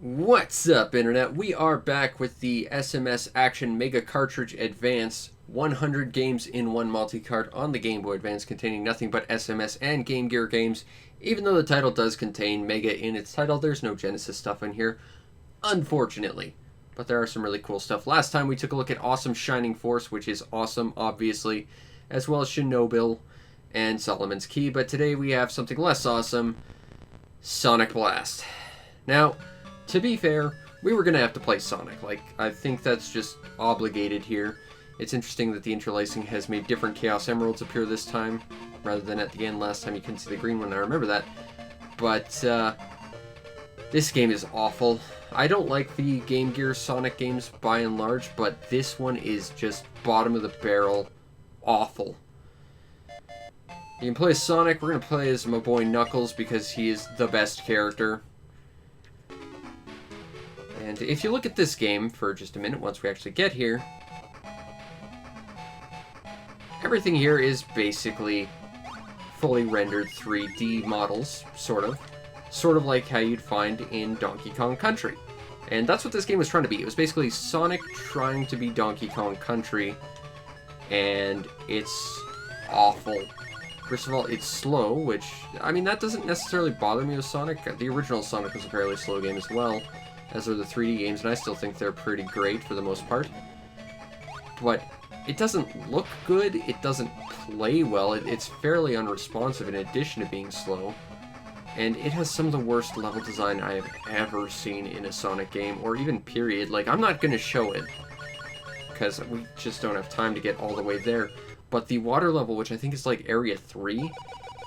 What's up, Internet? We are back with the SMS Action Mega Cartridge Advance 100 games in one multi-cart on the Game Boy Advance, containing nothing but SMS and Game Gear games. Even though the title does contain Mega in its title, there's no Genesis stuff in here, unfortunately. But there are some really cool stuff. Last time we took a look at Awesome Shining Force, which is awesome, obviously, as well as Chernobyl and Solomon's Key. But today we have something less awesome, Sonic Blast. Now, to be fair, we were going to have to play Sonic. I think that's just obligated here. It's interesting that the interlacing has made different Chaos Emeralds appear this time, rather than at the end. Last time you couldn't see the green one, I remember that. But, this game is awful. I don't like the Game Gear Sonic games by and large, but this one is just bottom of the barrel awful. You can play as Sonic. We're going to play as my boy Knuckles because he is the best character. And if you look at this game for just a minute, once we actually get here, everything here is basically fully rendered 3D models, sort of. Sort of like how you'd find in Donkey Kong Country. And that's what this game was trying to be. It was basically Sonic trying to be Donkey Kong Country, and it's awful. First of all, it's slow, which, I mean, that doesn't necessarily bother me with Sonic. The original Sonic was a fairly slow game as well, as are the 3D games, and I still think they're pretty great for the most part. But it doesn't look good, it doesn't play well, it's fairly unresponsive in addition to being slow. And it has some of the worst level design I have ever seen in a Sonic game, or even period. I'm not going to show it, because we just don't have time to get all the way there. But the water level, which I think is like Area 3,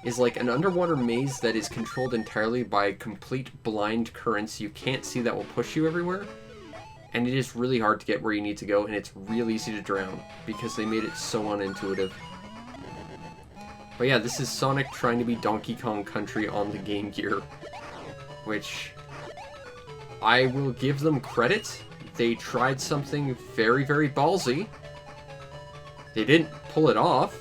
is like an underwater maze that is controlled entirely by complete blind currents you can't see that will push you everywhere. And it is really hard to get where you need to go, and it's real easy to drown, because they made it so unintuitive. But yeah, this is Sonic trying to be Donkey Kong Country on the Game Gear, which I will give them credit. They tried something very, very ballsy. They didn't pull it off.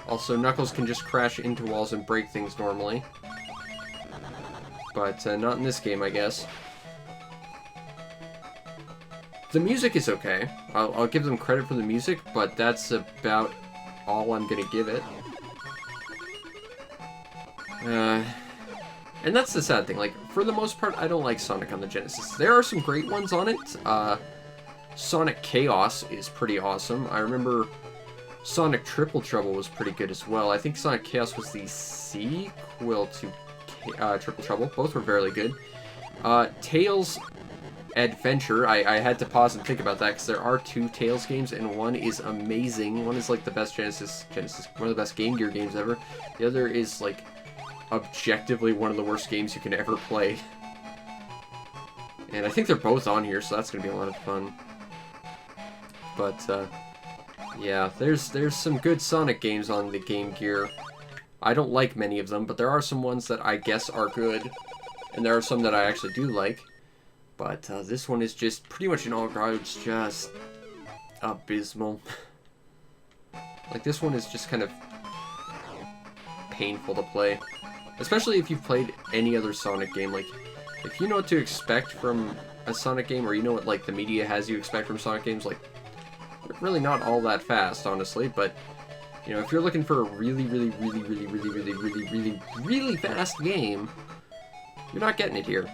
Also, Knuckles can just crash into walls and break things normally. But not in this game, I guess. The music is okay. I'll give them credit for the music, but that's about all I'm going to give it. And that's the sad thing. For the most part, I don't like Sonic on the Genesis. There are some great ones on it. Sonic Chaos is pretty awesome. I remember Sonic Triple Trouble was pretty good as well. I think Sonic Chaos was the sequel to Triple Trouble. Both were very good. Tails Adventure, I had to pause and think about that, because there are two Tails games, and one is amazing. One is like the best Genesis, one of the best Game Gear games ever. The other is objectively one of the worst games you can ever play. And I think they're both on here, so that's going to be a lot of fun. But, yeah, there's some good Sonic games on the Game Gear. I don't like many of them, but there are some ones that I guess are good. And there are some that I actually do like. But this one is just pretty much in all regards just abysmal. This one is just kind of painful to play. Especially if you've played any other Sonic game. If you know what to expect from a Sonic game, or you know what the media has you expect from Sonic games, they're really not all that fast, honestly. But if you're looking for a really, really, really, really, really, really, really, really, really fast game, you're not getting it here.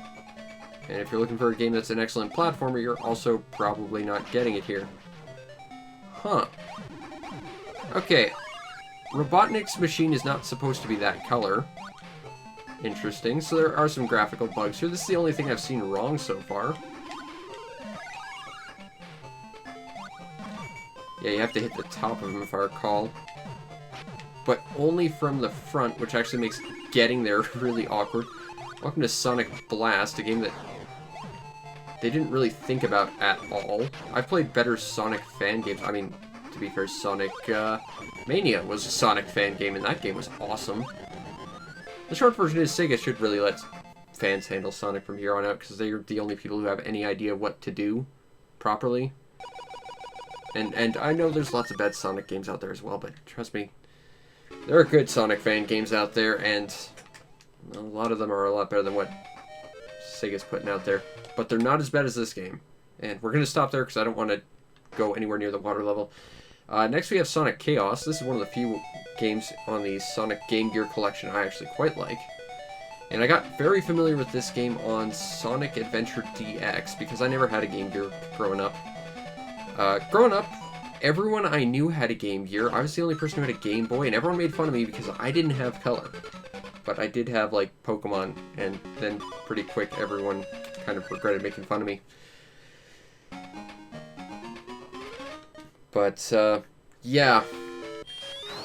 And if you're looking for a game that's an excellent platformer, you're also probably not getting it here. Huh. Okay. Robotnik's machine is not supposed to be that color. Interesting. So there are some graphical bugs here. This is the only thing I've seen wrong so far. Yeah, you have to hit the top of them, if I recall. But only from the front, which actually makes getting there really awkward. Welcome to Sonic Blast, a game that they didn't really think about at all. I've played better Sonic fan games. I mean, to be fair, Sonic Mania was a Sonic fan game, and that game was awesome. The short version is Sega should really let fans handle Sonic from here on out, because they're the only people who have any idea what to do properly. And I know there's lots of bad Sonic games out there as well, but trust me, there are good Sonic fan games out there, and a lot of them are a lot better than what Sega's putting out there. But they're not as bad as this game. And we're going to stop there because I don't want to go anywhere near the water level. Next we have Sonic Chaos. This is one of the few games on the Sonic Game Gear collection I actually quite like. And I got very familiar with this game on Sonic Adventure DX because I never had a Game Gear growing up. Everyone I knew had a Game Gear. I was the only person who had a Game Boy, and everyone made fun of me because I didn't have color. But I did have, like, Pokemon, and then pretty quick everyone kind of regretted making fun of me. But, yeah.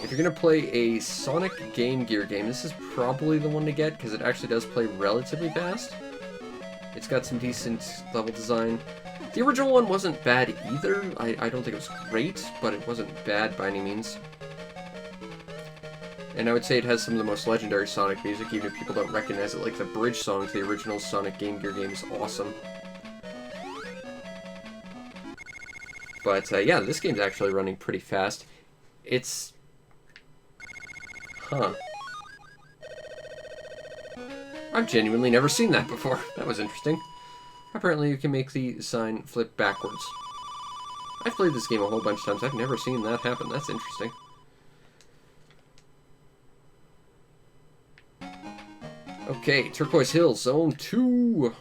If you're going to play a Sonic Game Gear game, this is probably the one to get, because it actually does play relatively fast. It's got some decent level design. The original one wasn't bad either. I don't think it was great, but it wasn't bad by any means. And I would say it has some of the most legendary Sonic music, even if people don't recognize it. Like the bridge song to the original Sonic Game Gear game is awesome. But, yeah, this game's actually running pretty fast. It's... Huh. I've genuinely never seen that before. That was interesting. Apparently you can make the sign flip backwards. I've played this game a whole bunch of times. I've never seen that happen. That's interesting. Okay, Turquoise Hill, Zone 2.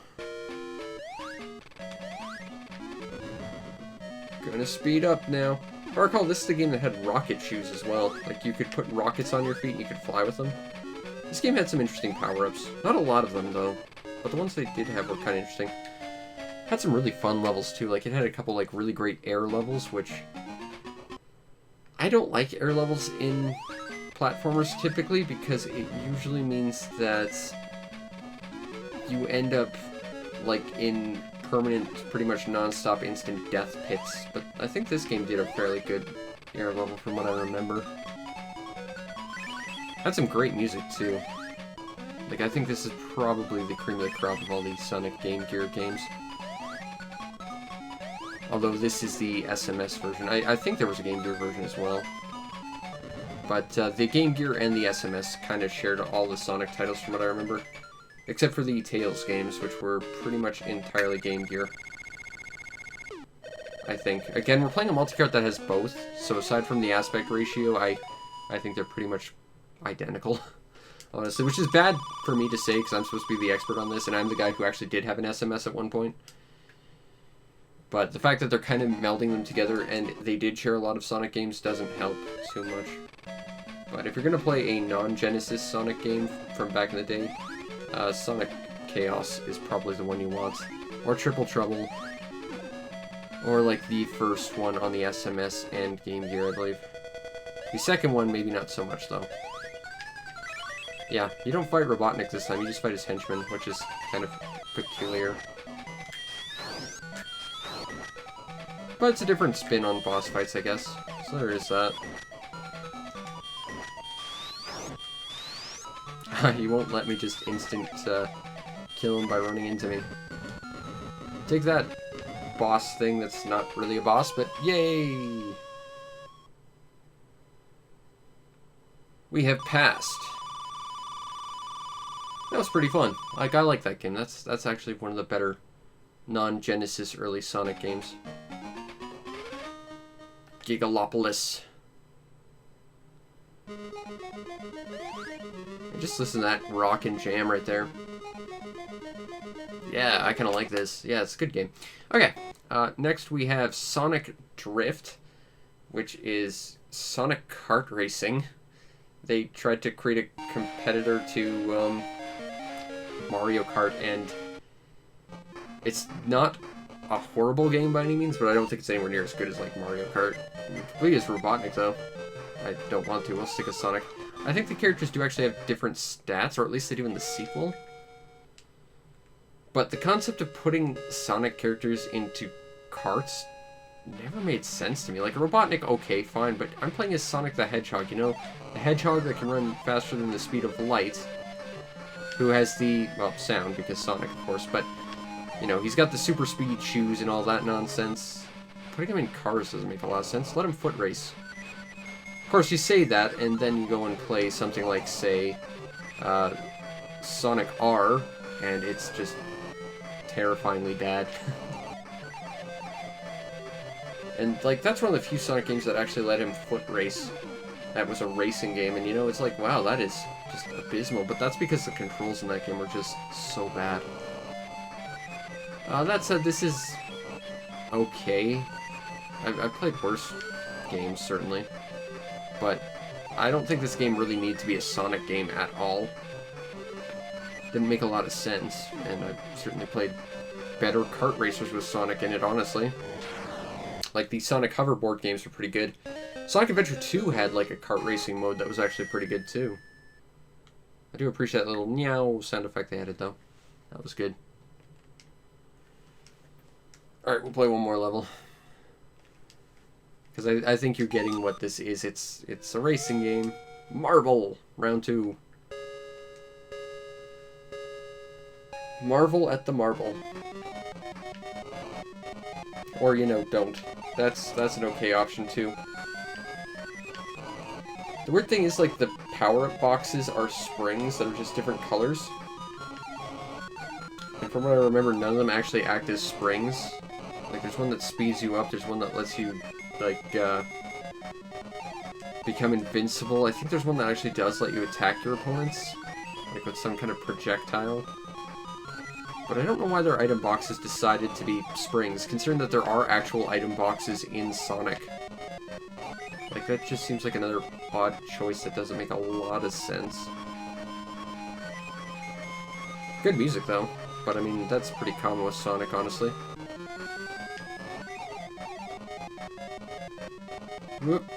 Gonna speed up now. If I recall, this is the game that had rocket shoes as well. Like, you could put rockets on your feet and you could fly with them. This game had some interesting power-ups. Not a lot of them, though. But the ones they did have were kind of interesting. Had some really fun levels, too. Like, it had a couple, like, really great air levels, which... I don't like air levels in platformers, typically, because it usually means that you end up, like, in permanent, pretty much non-stop instant death pits. But I think this game did a fairly good air level from what I remember. Had some great music, too. Like, I think this is probably the cream of the crop of all these Sonic Game Gear games. Although this is the SMS version. I think there was a Game Gear version as well. But the Game Gear and the SMS kind of shared all the Sonic titles from what I remember. Except for the Tails games, which were pretty much entirely Game Gear. I think. Again, we're playing a multi-cart that has both, so aside from the aspect ratio, I think they're pretty much identical. Honestly, which is bad for me to say, because I'm supposed to be the expert on this, and I'm the guy who actually did have an SMS at one point. But the fact that they're kind of melding them together, and they did share a lot of Sonic games, doesn't help too much. But if you're going to play a non-Genesis Sonic game from back in the day, Sonic Chaos is probably the one you want. Or Triple Trouble. Or like the first one on the SMS and Game Gear, I believe. The second one, maybe not so much, though. Yeah, you don't fight Robotnik this time, you just fight his henchman, which is kind of peculiar. But it's a different spin on boss fights, I guess. So there is that. He won't let me just instant kill him by running into me. Take that boss thing that's not really a boss, but yay! We have passed. That was pretty fun. I like that game. That's actually one of the better non-Genesis early Sonic games. Gigalopolis. Just listen to that rock and jam right there. Yeah, I kind of like this. Yeah, it's a good game. Okay, next we have Sonic Drift, which is Sonic Kart Racing. They tried to create a competitor to Mario Kart, and it's not a horrible game by any means, but I don't think it's anywhere near as good as like Mario Kart. Completely as Robotnik, though. I don't want to. We'll stick with Sonic. I think the characters do actually have different stats, or at least they do in the sequel. But the concept of putting Sonic characters into karts never made sense to me. Like, a Robotnik, okay, fine, but I'm playing as Sonic the Hedgehog, you know? The Hedgehog that can run faster than the speed of light, who has the, well, sound, because Sonic, of course, but, you know, he's got the super speed shoes and all that nonsense. Putting him in cars doesn't make a lot of sense. Let him foot race. Of course, you say that, and then you go and play something like, say, Sonic R, and it's just terrifyingly bad. And, like, that's one of the few Sonic games that actually let him foot race. That was a racing game, and, you know, it's like, wow, that is just abysmal. But that's because the controls in that game were just so bad. That said, this is okay. I've played worse games, certainly. But I don't think this game really needs to be a Sonic game at all. Didn't make a lot of sense, and I've certainly played better kart racers with Sonic in it, honestly. Like, the Sonic hoverboard games were pretty good. Sonic Adventure 2 had, like, a kart racing mode that was actually pretty good, too. I do appreciate that little meow sound effect they added, though. That was good. Alright, we'll play one more level. Because I think you're getting what this is. It's a racing game. Marvel! Round 2. Marvel at the Marble. Or, you know, don't. That's an okay option, too. The weird thing is, like, the power-up boxes are springs that are just different colors. And from what I remember, none of them actually act as springs. Like, there's one that speeds you up, there's one that lets you, like, become invincible. I think there's one that actually does let you attack your opponents, like with some kind of projectile. But I don't know why their item boxes decided to be springs, considering that there are actual item boxes in Sonic. Like, that just seems like another odd choice that doesn't make a lot of sense. Good music, though. But, I mean, that's pretty common with Sonic, honestly. Whoop.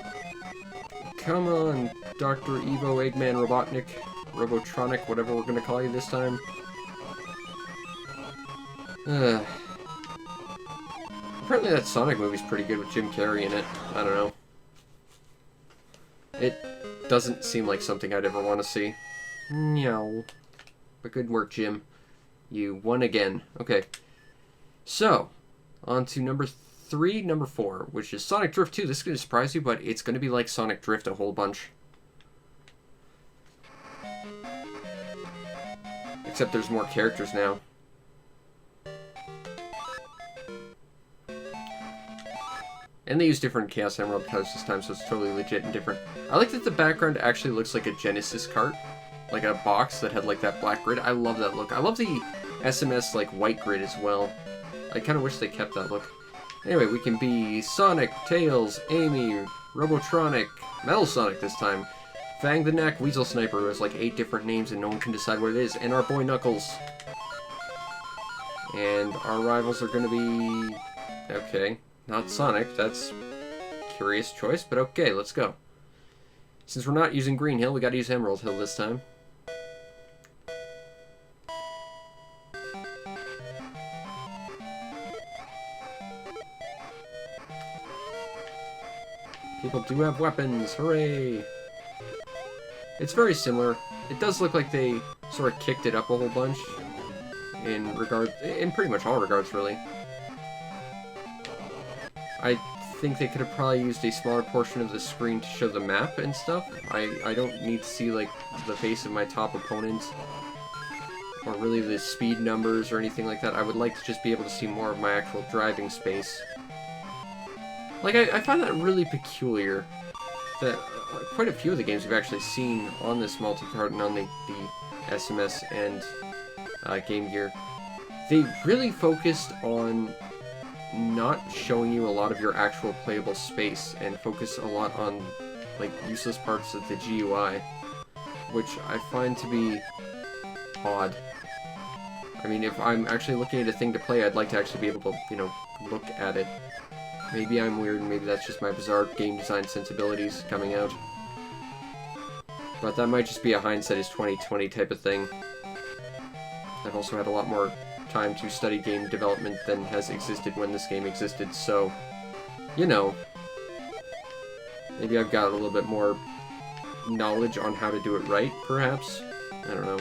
Come on, Dr. Evo, Eggman, Robotnik, Robotronic, whatever we're gonna call you this time. Apparently that Sonic movie's pretty good with Jim Carrey in it. I don't know. It doesn't seem like something I'd ever want to see. No. But good work, Jim. You won again. Okay. So, on to number 4, which is Sonic Drift 2. This is going to surprise you, but it's going to be like Sonic Drift a whole bunch. Except there's more characters now. And they use different Chaos Emerald colors this time, so it's totally legit and different. I like that the background actually looks like a Genesis cart. Like a box that had like that black grid. I love that look. I love the SMS like white grid as well. I kind of wish they kept that look. Anyway, we can be Sonic, Tails, Amy, Robotronic, Metal Sonic this time, Fang the Neck, Weasel Sniper, who has like 8 different names and no one can decide what it is, and our boy Knuckles. And our rivals are going to be... okay, not Sonic. That's a curious choice, but okay, let's go. Since we're not using Green Hill, we got to use Emerald Hill this time. People do have weapons, hooray! It's very similar. It does look like they sort of kicked it up a whole bunch in pretty much all regards, really. I think they could have probably used a smaller portion of the screen to show the map and stuff. I don't need to see, like, the face of my top opponent or really the speed numbers or anything like that. I would like to just be able to see more of my actual driving space. Like, I find that really peculiar that quite a few of the games we've actually seen on this multi-cart and on the SMS and Game Gear, they really focused on not showing you a lot of your actual playable space and focus a lot on, like, useless parts of the GUI, which I find to be odd. I mean, if I'm actually looking at a thing to play, I'd like to actually be able to, you know, look at it. Maybe I'm weird, and maybe that's just my bizarre game design sensibilities coming out. But that might just be a hindsight is 2020 type of thing. I've also had a lot more time to study game development than has existed when this game existed, so, you know, maybe I've got a little bit more knowledge on how to do it right, perhaps? I don't know.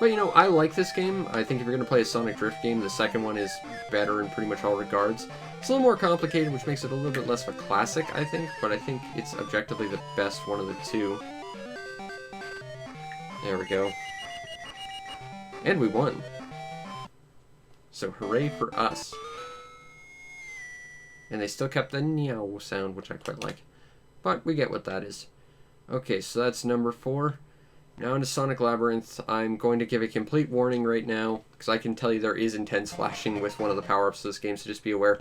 But, you know, I like this game. I think if you're going to play a Sonic Drift game, the second one is better in pretty much all regards. It's a little more complicated, which makes it a little bit less of a classic, I think, but I think it's objectively the best one of the two. There we go. And we won. So hooray for us. And they still kept the meow sound, which I quite like. But we get what that is. Okay, so that's number 4. Now into Sonic Labyrinth. I'm going to give a complete warning right now, because I can tell you there is intense flashing with one of the power-ups of this game, so just be aware.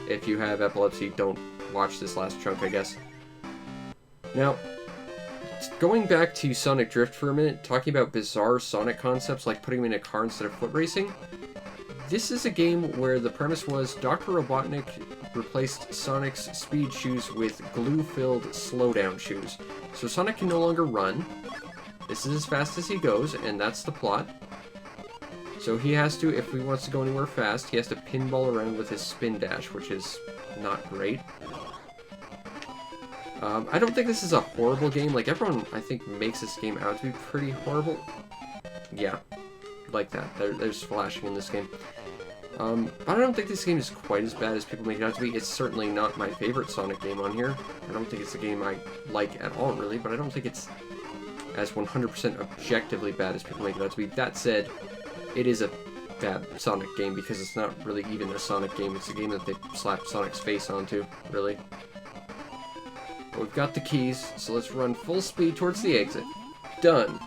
If you have epilepsy, don't watch this last chunk, I guess. Now, going back to Sonic Drift for a minute, talking about bizarre Sonic concepts like putting him in a car instead of foot racing, this is a game where the premise was Dr. Robotnik replaced Sonic's speed shoes with glue-filled slowdown shoes. So Sonic can no longer run. This is as fast as he goes, and that's the plot. So he has to, if he wants to go anywhere fast, he has to pinball around with his spin dash, which is not great. I don't think this is a horrible game. Like, everyone, I think, makes this game out to be pretty horrible. Yeah, like that. There's flashing in this game. But I don't think this game is quite as bad as people make it out to be. It's certainly not my favorite Sonic game on here. I don't think it's a game I like at all, really, but I don't think it's as 100% objectively bad as people make it out to be. That said, it is a bad Sonic game because it's not really even a Sonic game. It's a game that they slapped Sonic's face onto, really. But we've got the keys, so let's run full speed towards the exit. Done.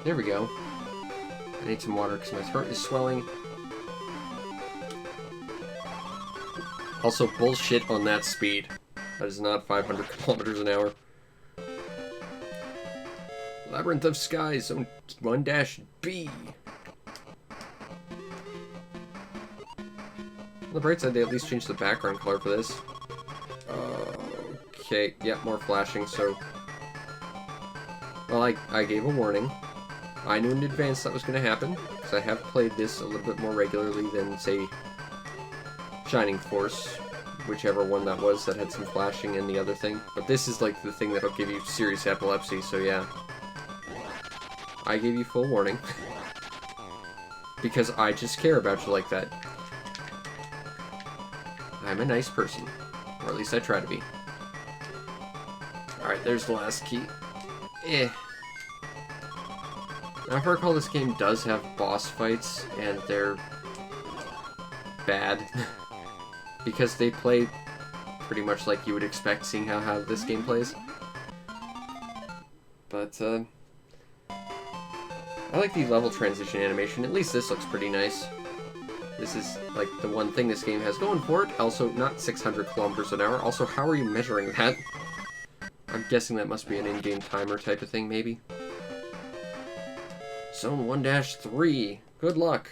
There we go. I need some water because my throat is swelling. Also, bullshit on that speed. That is not 500 kilometers an hour. Labyrinth of Skies, Zone 1-B. On the bright side, they at least changed the background color for this. Okay, yeah, more flashing, so... Well, I gave a warning. I knew in advance that was going to happen, because I have played this a little bit more regularly than, say, Shining Force, whichever one that was that had some flashing and the other thing. But this is, like, the thing that'll give you serious epilepsy, so yeah. I gave you full warning. Because I just care about you like that. I'm a nice person. Or at least I try to be. Alright, there's the last key. Now, if I recall, this game does have boss fights, and they're bad. Because they play pretty much like you would expect, seeing how this game plays. But, I like the level transition animation. At least this looks pretty nice. This is, like, the one thing this game has going for it. Also, not 600 kilometers an hour. Also, how are you measuring that? I'm guessing that must be an in-game timer type of thing, maybe. Zone 1-3. Good luck.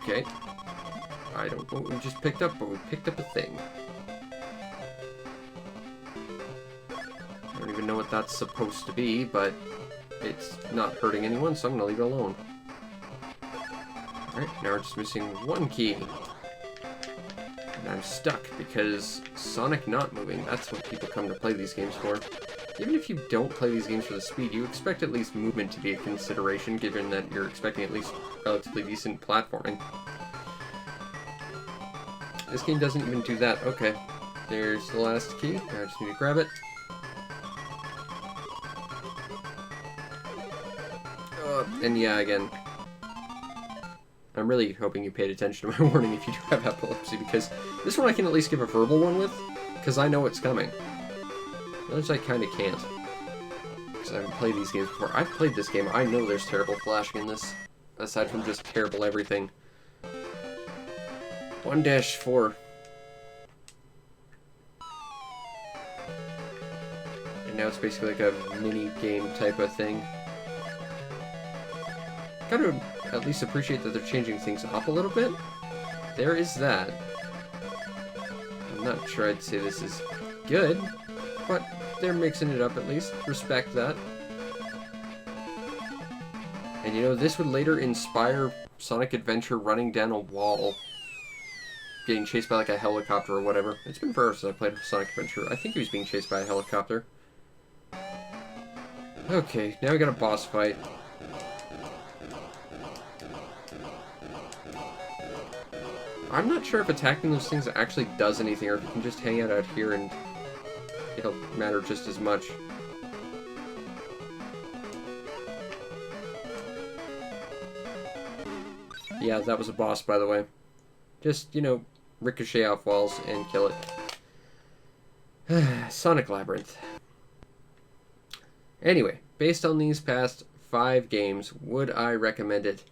Okay. I don't know what we just picked up, but we picked up a thing. I don't even know what that's supposed to be, but it's not hurting anyone, so I'm gonna leave it alone. Alright, now we're just missing one key. And I'm stuck because Sonic not moving, that's what people come to play these games for. Even if you don't play these games for the speed, you expect at least movement to be a consideration, given that you're expecting at least relatively decent platforming. This game doesn't even do that. Okay, there's the last key. Now I just need to grab it. And yeah, again, I'm really hoping you paid attention to my warning if you do have epilepsy, because this one I can at least give a verbal one with, because I know it's coming. Others I kind of can't, because I haven't played these games before. I've played this game. I know there's terrible flashing in this, aside from just terrible everything. 1-4. And now it's basically like a mini-game type of thing. Gotta at least appreciate that they're changing things up a little bit. There is that. I'm not sure I'd say this is good, but they're mixing it up at least. Respect that. And you know, this would later inspire Sonic Adventure running down a wall, getting chased by like a helicopter or whatever. It's been forever since I played Sonic Adventure. I think he was being chased by a helicopter. Okay, now we got a boss fight. I'm not sure if attacking those things actually does anything, or if you can just hang out here and it'll matter just as much. Yeah, that was a boss, by the way. Just, you know, ricochet off walls and kill it. Sonic Labyrinth. Anyway, based on these past 5 games, would I recommend it?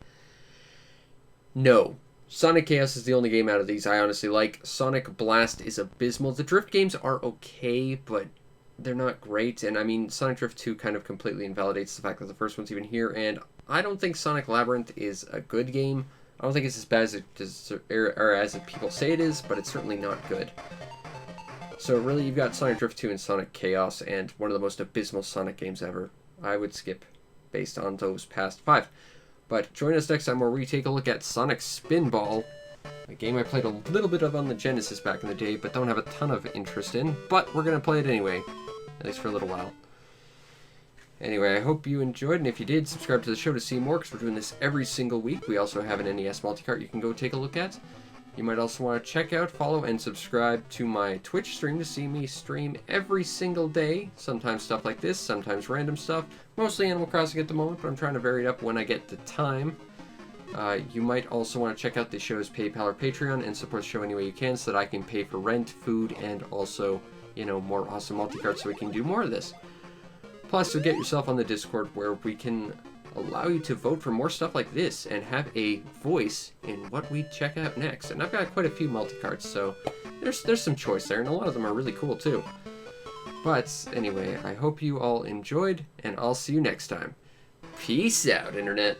No. Sonic Chaos is the only game out of these I honestly like. Sonic Blast is abysmal. The Drift games are okay, but they're not great. And I mean, Sonic Drift 2 kind of completely invalidates the fact that the first one's even here. And I don't think Sonic Labyrinth is a good game. I don't think it's as bad as as people say it is, but it's certainly not good. So really, you've got Sonic Drift 2 and Sonic Chaos, and one of the most abysmal Sonic games ever. I would skip based on those past 5. But join us next time where we take a look at Sonic Spinball, a game I played a little bit of on the Genesis back in the day, but don't have a ton of interest in. But we're going to play it anyway, at least for a little while. Anyway, I hope you enjoyed, and if you did, subscribe to the show to see more, because we're doing this every single week. We also have an NES multi-cart you can go take a look at. You might also want to check out, follow, and subscribe to my Twitch stream to see me stream every single day. Sometimes stuff like this, sometimes random stuff. Mostly Animal Crossing at the moment, but I'm trying to vary it up when I get the time. You might also want to check out the show's PayPal or Patreon and support the show any way you can so that I can pay for rent, food, and also, you know, more awesome multi-carts so we can do more of this. Plus, you'll get yourself on the Discord where we can allow you to vote for more stuff like this and have a voice in what we check out next. And I've got quite a few multi-carts, so there's some choice there, and a lot of them are really cool too. But anyway, I hope you all enjoyed, and I'll see you next time. Peace out, Internet.